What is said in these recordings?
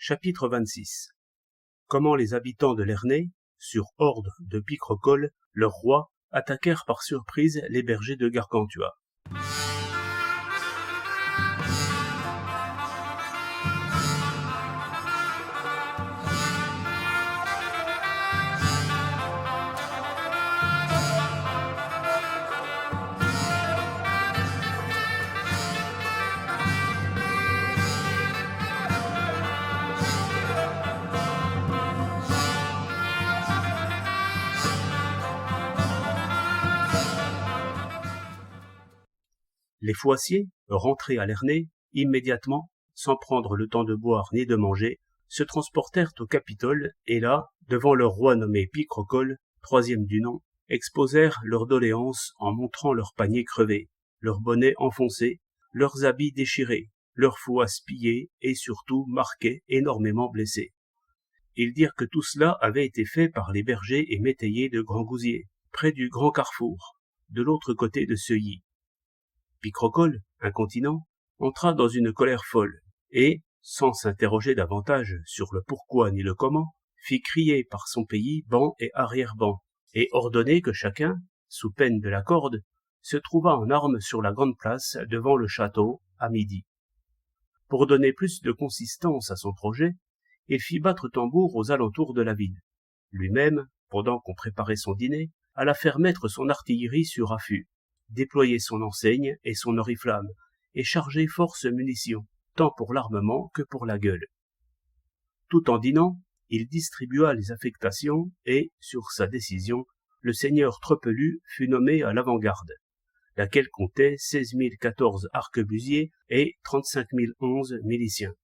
Chapitre 26. Comment les habitants de Lernay, sur ordre de Picrochole, leur roi, attaquèrent par surprise les bergers de Gargantua. Les Foissiers, rentrés à Lernay, immédiatement, sans prendre le temps de boire ni de manger, se transportèrent au Capitole et là, devant leur roi nommé Picrochole, troisième du nom, exposèrent leurs doléances en montrant leurs paniers crevés, leurs bonnets enfoncés, leurs habits déchirés, leurs fouasses pillées et surtout marqués, énormément blessés. Ils dirent que tout cela avait été fait par les bergers et métayers de Grand Gousier, près du grand carrefour, de l'autre côté de Seuilly. Picrochole, incontinent, entra dans une colère folle, et, sans s'interroger davantage sur le pourquoi ni le comment, fit crier par son pays ban et arrière-ban, et ordonner que chacun, sous peine de la corde, se trouvât en armes sur la grande place devant le château, à midi. Pour donner plus de consistance à son projet, il fit battre tambour aux alentours de la ville. Lui-même, pendant qu'on préparait son dîner, alla faire mettre son artillerie sur affût, déployer son enseigne et son oriflamme, et charger force munitions, tant pour l'armement que pour la gueule. Tout en dînant, il distribua les affectations et, sur sa décision, le seigneur Trepelu fut nommé à l'avant-garde, laquelle comptait 16 014 arquebusiers et 35 011 miliciens.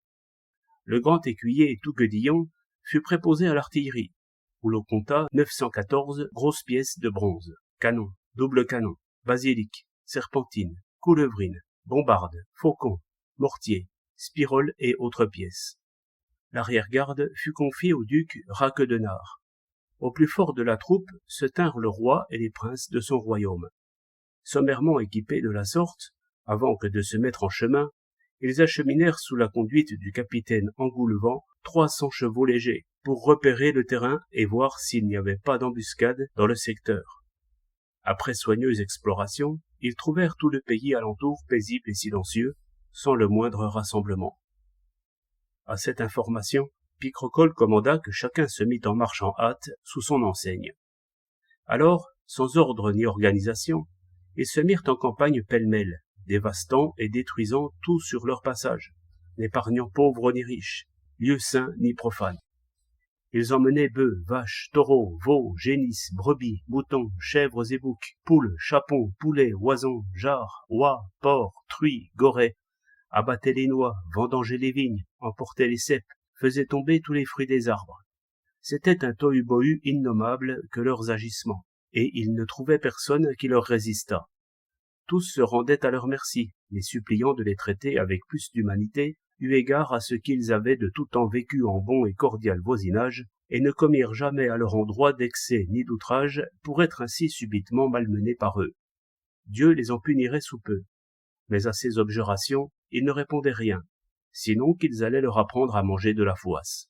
Le grand écuyer Touquedillon fut préposé à l'artillerie, où l'on compta 914 grosses pièces de bronze, canons, double canon, basilic, serpentine, coulevrine, bombarde, faucon, mortier, spirole et autres pièces. L'arrière-garde fut confiée au duc Raquedenard. Au plus fort de la troupe se tinrent le roi et les princes de son royaume. Sommairement équipés de la sorte, avant que de se mettre en chemin, ils acheminèrent sous la conduite du capitaine Engoulevent 300 chevaux légers pour repérer le terrain et voir s'il n'y avait pas d'embuscade dans le secteur. Après soigneuse exploration, ils trouvèrent tout le pays alentour paisible et silencieux, sans le moindre rassemblement. À cette information, Picrochole commanda que chacun se mit en marche en hâte sous son enseigne. Alors, sans ordre ni organisation, ils se mirent en campagne pêle-mêle, dévastant et détruisant tout sur leur passage, n'épargnant pauvres ni riches, lieux saints ni profanes. Ils emmenaient bœufs, vaches, taureaux, veaux, génisses, brebis, moutons, chèvres et boucs, poules, chapons, poulets, oisons, jarres, oies, porcs, truies, gorets, abattaient les noix, vendangeaient les vignes, emportaient les ceps, faisaient tomber tous les fruits des arbres. C'était un tohu-bohu innommable que leurs agissements, et ils ne trouvaient personne qui leur résistât. Tous se rendaient à leur merci, les suppliant de les traiter avec plus d'humanité, eu égard à ce qu'ils avaient de tout temps vécu en bon et cordial voisinage, et ne commirent jamais à leur endroit d'excès ni d'outrage pour être ainsi subitement malmenés par eux. Dieu les en punirait sous peu. Mais à ces objurations, ils ne répondaient rien, sinon qu'ils allaient leur apprendre à manger de la fouasse.